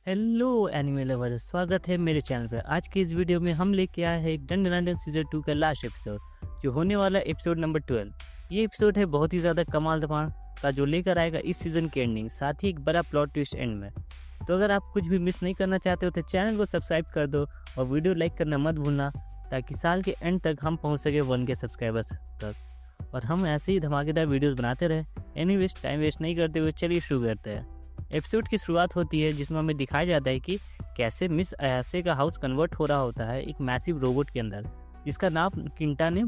Hello anime lover, स्वागत है मेरे चैनल पर। आज की इस वीडियो में हम लेके आए हैं एक डंडन डंडन सीजन 2 का लास्ट एपिसोड, जो होने वाला एपिसोड नंबर 12। ये एपिसोड है बहुत ही ज़्यादा कमाल धमाल का, जो लेकर आएगा इस सीज़न की एंडिंग, साथ ही एक बड़ा प्लॉट ट्विस्ट एंड में। तो अगर आप कुछ भी मिस नहीं करना चाहते हो तो चैनल को सब्सक्राइब कर दो और वीडियो लाइक करना मत भूलना, ताकि साल के एंड तक हम पहुँच सके 1K सब्सक्राइबर्स तक और हम ऐसे ही धमाकेदार वीडियोज़ बनाते रहे। एनीवेज, टाइम वेस्ट नहीं करते हुए चलिए शुरू करते हैं। एपिसोड की शुरुआत होती है जिसमें हमें दिखाया जाता है कि कैसे मिस अयासे का हाउस कन्वर्ट हो रहा होता है एक मैसिव रोबोट के अंदर, जिसका नाम किंटा ने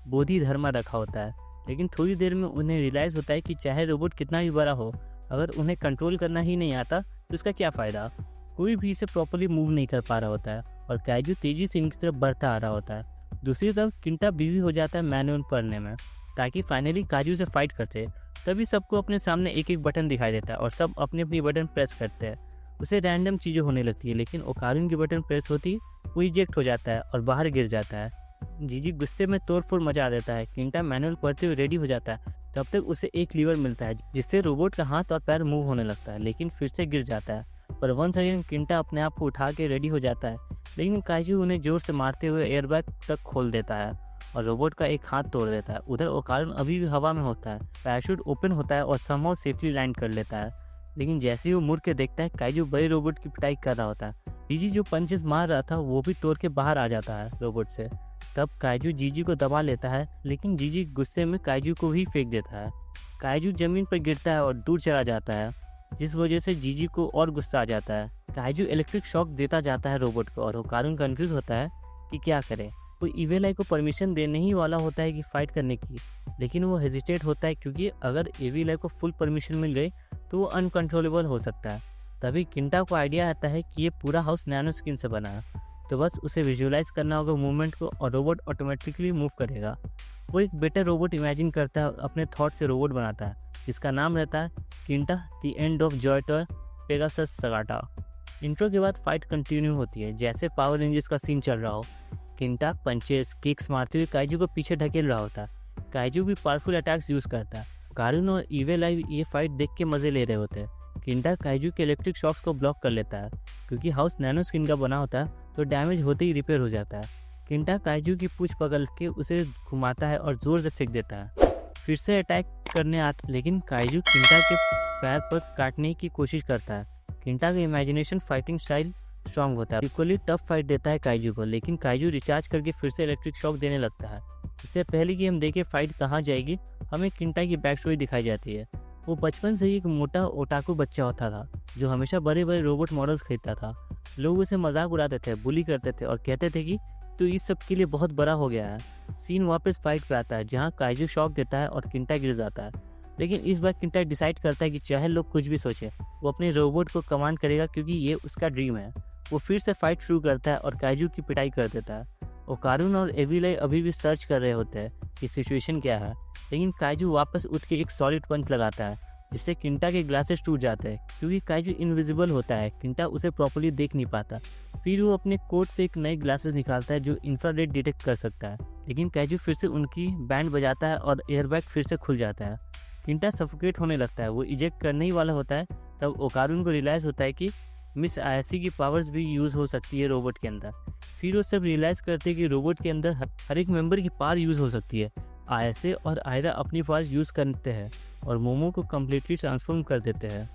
बोधि धर्मा रखा होता है। लेकिन थोड़ी देर में उन्हें रियलाइज़ होता है कि चाहे रोबोट कितना भी बड़ा हो, अगर उन्हें कंट्रोल करना ही नहीं आता तो इसका क्या फ़ायदा। कोई भी इसे प्रॉपर्ली मूव नहीं कर पा रहा होता है और काइजू तेज़ी से इनकी तरफ बढ़ता आ रहा होता है। दूसरी तरफ किंटा बिजी हो जाता है मैनुअल पढ़ने में, ताकि फाइनली काजू से फाइट करते। तभी सबको अपने सामने एक एक बटन दिखाई देता है और सब अपनी अपनी बटन प्रेस करते हैं। उसे रैंडम चीज़ें होने लगती है, लेकिन ओकारुन की बटन प्रेस होती वो इजेक्ट हो जाता है और बाहर गिर जाता है। जीजी गुस्से में तोड़फोड़ मचा देता है। किंटा मैनुअल पढ़ते हुए रेडी हो जाता है। तब तक उसे एक लीवर मिलता है जिससे रोबोट का हाथ और पैर मूव होने लगता है, लेकिन फिर से गिर जाता है। पर वंस अगेन किंटा अपने आप को उठा के रेडी हो जाता है, लेकिन काइजू उन्हें जोर से मारते हुए एयरबैग तक खोल देता है और रोबोट का एक हाथ तोड़ देता है। उधर ओकारुन अभी भी हवा में होता है। पैराशूट ओपन होता है और समहाउ सेफली लैंड कर लेता है, लेकिन जैसे ही वो मुड़ के देखता है काइजू बड़े रोबोट की पिटाई कर रहा होता है। जीजी जो पंचेस मार रहा था वो भी तोड़ के बाहर आ जाता है रोबोट से। तब काइजू जीजी को दबा लेता है, लेकिन जीजी गुस्से में काइजू को ही फेंक देता है। काइजू जमीन पर गिरता है और दूर चला जाता है, जिस वजह से जीजी को और गुस्सा आ जाता है। काइजू इलेक्ट्रिक शॉक देता जाता है रोबोट को और ओकारुन कंफ्यूज होता है कि क्या करे। वो इवेल आई को परमिशन देने ही वाला होता है कि फाइट करने की, लेकिन वो हेजिटेट होता है क्योंकि अगर इवेल आई को फुल परमिशन मिल गई तो वो अनकंट्रोलेबल हो सकता है। तभी किंटा को आइडिया आता है कि ये पूरा हाउस नैनो स्किन से बना है, तो बस उसे विजुअलाइज करना होगा मूवमेंट को और रोबोट ऑटोमेटिकली मूव करेगा। वो एक बेटर रोबोट इमेजिन करता है और अपने थॉट से रोबोट बनाता है, जिसका नाम रहता है Kinta the end of joy toy Pegasus Sagata. Intro के बाद फाइट कंटिन्यू होती है जैसे पावर रेंजर्स का सीन चल रहा हो। किंटा पंचेस किक्स मारते हुए काइजू को पीछे ढकेल रहा होता है। काइजू भी पावरफुल अटैक्स यूज करता है। कारुन और इवेल आई ये फाइट देख के मजे ले रहे होते हैं। किंटा काइजू के इलेक्ट्रिक शॉक्स को ब्लॉक कर लेता है, क्योंकि हाउस नैनो स्किन का बना होता है तो डैमेज होते ही रिपेयर हो जाता है। किंटा काइजू की पूंछ पकड़ के उसे घुमाता है और जोर से फेंक देता है। फिर से अटैक करने आता, लेकिन काइजू किंटा के पैर पर काटने की कोशिश करता है। किंटा का इमेजिनेशन फाइटिंग स्टाइल स्ट्रॉन्ग होता है, इक्वली टफ फाइट देता है काइजू को, लेकिन काइजू रिचार्ज करके फिर से इलेक्ट्रिक शॉक देने लगता है। इससे पहले कि हम देखें फाइट कहाँ जाएगी, हमें किंटा की बैक स्टोरी दिखाई जाती है। वो बचपन से ही एक मोटा ओटाकू बच्चा होता था जो हमेशा बड़े बड़े रोबोट मॉडल्स खरीदता था। लोग उसे मजाक उड़ाते थे, बुली करते थे और कहते थे कि तू इस सब के लिए बहुत बड़ा हो गया है। सीन वापस फाइट पे आता है जहाँ काइजू शॉक देता है और किंटा गिर जाता है, लेकिन इस बार किंटा डिसाइड करता है कि चाहे लोग कुछ भी सोचे, वो अपने रोबोट को कमांड करेगा क्योंकि ये उसका ड्रीम है। वो फिर से फाइट शुरू करता है और काइजू की पिटाई कर देता है। ओकारुन और एविल आई अभी भी सर्च कर रहे होते हैं कि सिचुएशन क्या है, लेकिन काइजू वापस उठ के एक सॉलिड पंच लगाता है जिससे किंटा के ग्लासेस टूट जाते हैं। क्योंकि काइजू इनविजिबल होता है, किंटा उसे प्रॉपर्ली देख नहीं पाता। फिर वो अपने कोट से एक नए ग्लासेस निकालता है जो इंफ्रारेड डिटेक्ट कर सकता है, लेकिन काइजू फिर से उनकी बैंड बजाता है और एयरबैग फिर से खुल जाता है। किंटा सफोकेट होने लगता है, वो इजेक्ट करने ही वाला होता है। तब ओकारुन को रियलाइज़ होता है कि मिस आयासी की पावर्स भी यूज़ हो सकती है रोबोट के अंदर। फिर वो सब रियलाइज़ करते हैं कि रोबोट के अंदर हर एक मेंबर की पावर यूज़ हो सकती है। आयासे और आयरा अपनी पावर्स यूज़ करते हैं और मोमो को कम्प्लीटली ट्रांसफॉर्म कर देते हैं।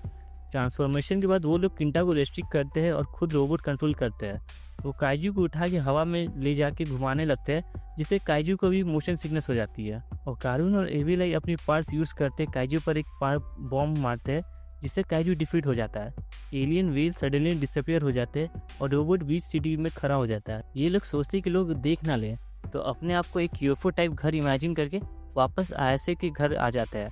ट्रांसफॉर्मेशन के बाद वो लोग किंटा को रेस्ट्रिक्ट करते हैं और खुद रोबोट कंट्रोल करते हैं। वो काइजू को उठा के हवा में ले जाके घुमाने लगते हैं, जिससे काइजू को भी मोशन सिकनेस हो जाती है। और कारुन और एविल आई अपनी पार्ट्स यूज़ करते काइजू पर एक बॉम्ब मारते हैं, जिससे काइजू डिफीट हो जाता है। एलियन व्हील सडनली डिसअपियर हो जाते हैं और रोबोट बीच सिटी में खड़ा हो जाता है। ये लोग सोचते हैं कि लोग देख ना लें, तो अपने आप को एक यूएफओ टाइप घर इमेजिन करके वापस आयासे के घर आ जाता है।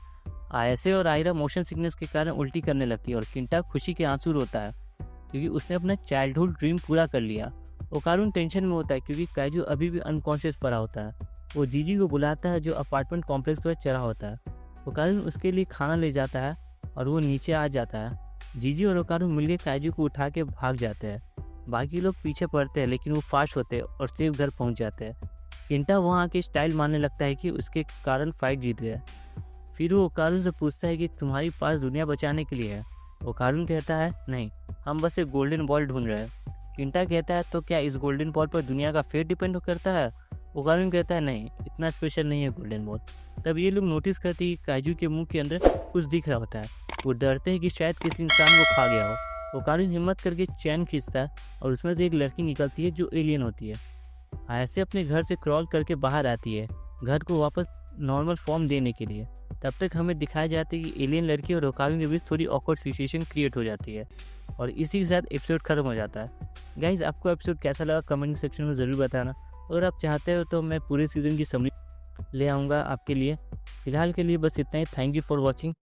आयासे और आयरा मोशन सिकनेस के कारण उल्टी करने लगती है और किंटा खुशी के आंसू रोता है क्योंकि उसने अपना चाइल्डहुड ड्रीम पूरा कर लिया। ओकारुन टेंशन में होता है क्योंकि काइजू अभी भी अनकॉन्शियस पड़ा होता है। वो जीजी को बुलाता है जो अपार्टमेंट कॉम्प्लेक्स पर चढ़ा होता है। ओकारुन उसके लिए खाना ले जाता है और वो नीचे आ जाता है। जीजी और ओकारुन मिलकर काइजू को उठा के भाग जाते हैं। बाकी लोग पीछे पड़ते हैं, लेकिन वो फास्ट होते हैं और सेफ घर पहुंच जाते हैं। किंटा वहाँ आके स्टाइल मारने लगता है कि उसके कारण फाइट जीत गया। फिर वो ओकारुन से पूछता है कि तुम्हारी पास दुनिया बचाने के लिए है, ओकारुन कहता है नहीं, हम बस एक गोल्डन बॉल ढूंढ रहे हैं। किंटा कहता है तो क्या इस गोल्डन बॉल पर दुनिया का फेट डिपेंड करता है? ओकारुन कहता है नहीं, इतना स्पेशल नहीं है गोल्डन बॉल। तब ये लोग नोटिस करते हैं कि काइजू के मुंह के अंदर कुछ दिख रहा होता है। वो डरते हैं कि शायद किसी इंसान को खा गया हो। ओकारुन हिम्मत करके चैन खींचता है और उसमें से एक लड़की निकलती है जो एलियन होती है। हायासे अपने घर से क्रॉल करके बाहर आती है, घर को वापस नॉर्मल फॉर्म देने के लिए। तब तक हमें दिखाया जाता है कि एलियन लड़की और ओकारुन के बीच थोड़ी ऑकवर्ड सिचुएशन क्रिएट हो जाती है और इसी के साथ एपिसोड खत्म हो जाता है। गाइज, आपको एपिसोड कैसा लगा कमेंट सेक्शन में ज़रूर बताना। अगर आप चाहते हो तो मैं पूरे सीज़न की समरी ले आऊँगा आपके लिए। फिलहाल के लिए बस इतना ही। Thank you for watching.